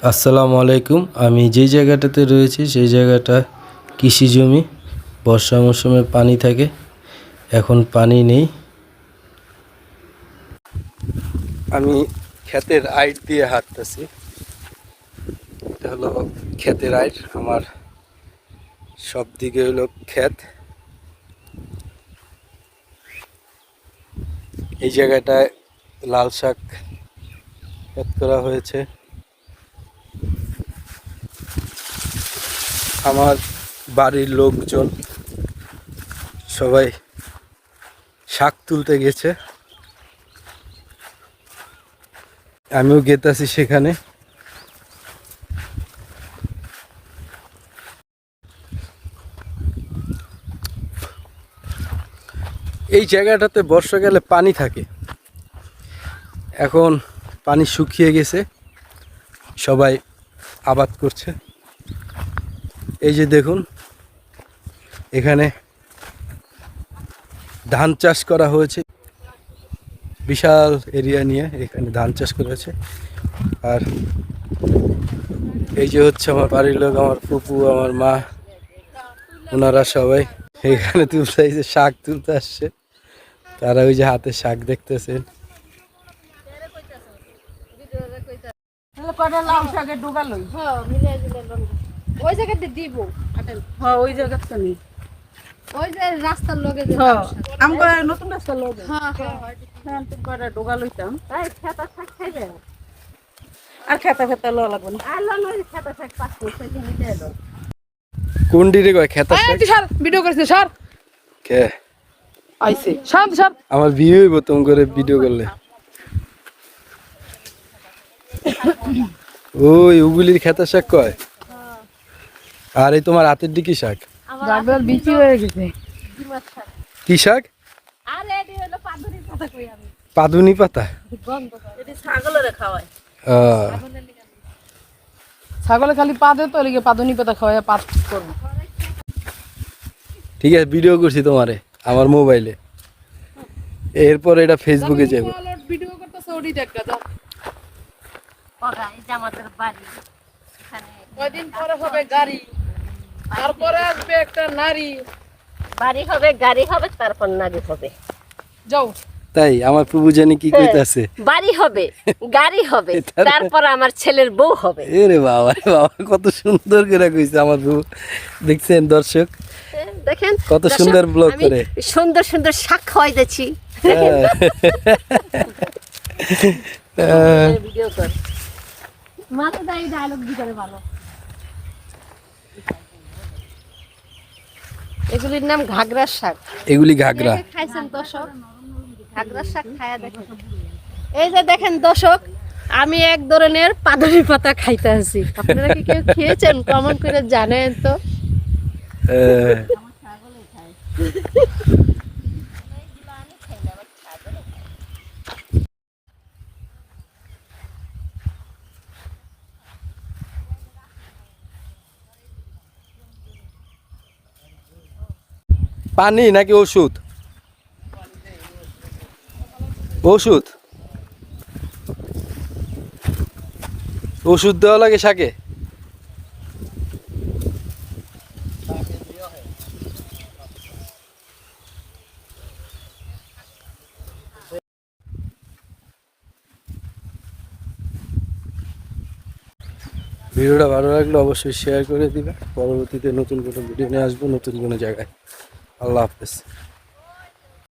আসসালামু আলাইকুম। আমি যেই জায়গাটাতে রয়েছি সেই জায়গাটা কৃষি জমি। বর্ষা মৌসুমে পানি থাকে, এখন পানি নেই। আমি ক্ষেতের আইট দিয়ে হাঁটতেছি। এটা হলো ক্ষেতের আইট। আমার সব দিকে হলো ক্ষেত। এই জায়গাটায় লাল শাক ক্ষেত করা হয়েছে। আমার বাড়ির লোকজন সবাই শাক তুলতে গেছে, আমিও গেতাছি সেখানে। এই জায়গাটাতে বর্ষাকালে পানি থাকে, এখন পানি শুকিয়ে গেছে, সবাই আবাদ করছে। এই যে দেখুন, এখানে ধান চাষ করা হয়েছে, বিশাল এরিয়া নিয়ে এখানে ধান চাষ করা হয়েছে। আর এই যে হচ্ছে আমার বাড়ির লোক, আমার ফুপু, আমার মা, ওনারা সবাই এখানে তুলতে আসছে, শাক তুলতে আসছে। তারা ওই যে হাতে শাক দেখতেছেন। রাস্তার লগে নতুন রাস্তার লগে ডোগা লইতাম আর খেতা খেতা লো লাগবে না। কোন ডিরে কয় খেতা শাক? স্যার ভিডিও করছে স্যার কে আইছে শান্ত স্যার আমার বিয়ে হইব তুমি করে ভিডিও করলে? ওই ওগুলির খেতা শাক কয়। আর এই তোমার হাতের দিকে শাক গাগর বিচি হয়ে গেছে। কি শাক? আরে এটি হলো পাদুরি পাতা কই আমি। পাদুনি পাতা? গন্ধ এটি ছাগলেরে খাওয়ায়। ছাগলে খালি পা দে তো লিগে পাদুনি পাতা খাওয়ায় পাত করবো। ঠিক আছে, ভিডিও করছি তোমারে আমার মোবাইলে, এরপর এটা ফেসবুকে যাবে। ভিডিও করতেছে ওডি দেখা দাও। ওরা এই যে আমাদের বাড়ি এখানে কয়দিন পরে হবে গাড়ি, তারপরে আসবে একটা নারী। বাড়ি হবে, গাড়ি হবে, তারপর নারী হবে। যাও তাই আমার প্রভু জানি কি কইতাছে। বাড়ি হবে, গাড়ি হবে, তারপর আমার ছেলের বউ হবে। এরে বাবা রে বাবা, কত সুন্দর করে কইছে আমার প্রভু। দেখছেন দর্শক, দেখেন কত সুন্দর ব্লগ আমি করে। সুন্দর সুন্দর শাক খাওয়াই দিচ্ছি। ভিডিও কর মাথা দাই ডায়লগ দিতে ভালো। এগুলির নাম ঘাগরার শাক। এগুলি ঘাগরা। খাইছেন দর্শক? ঘাগরার শাক খায়া দেখেন। এই যে দেখেন দর্শক, আমি এক ধরনের পাদুরি পাতা খাইতে আছি। আপনারা কি কেউ খেয়েছেন? কমেন্ট করে জানেন তো। পানি নাকি ওষুধ? ওষুধ, ওষুধ দেওয়া লাগে শাকে। ভিডিওটা ভালো লাগলে অবশ্যই শেয়ার করে দিবে। পরবর্তীতে নতুন কোনো ভিডিও নিয়ে আসবো, নতুন কোনো জায়গায়। আল্লাহ হাফেজ।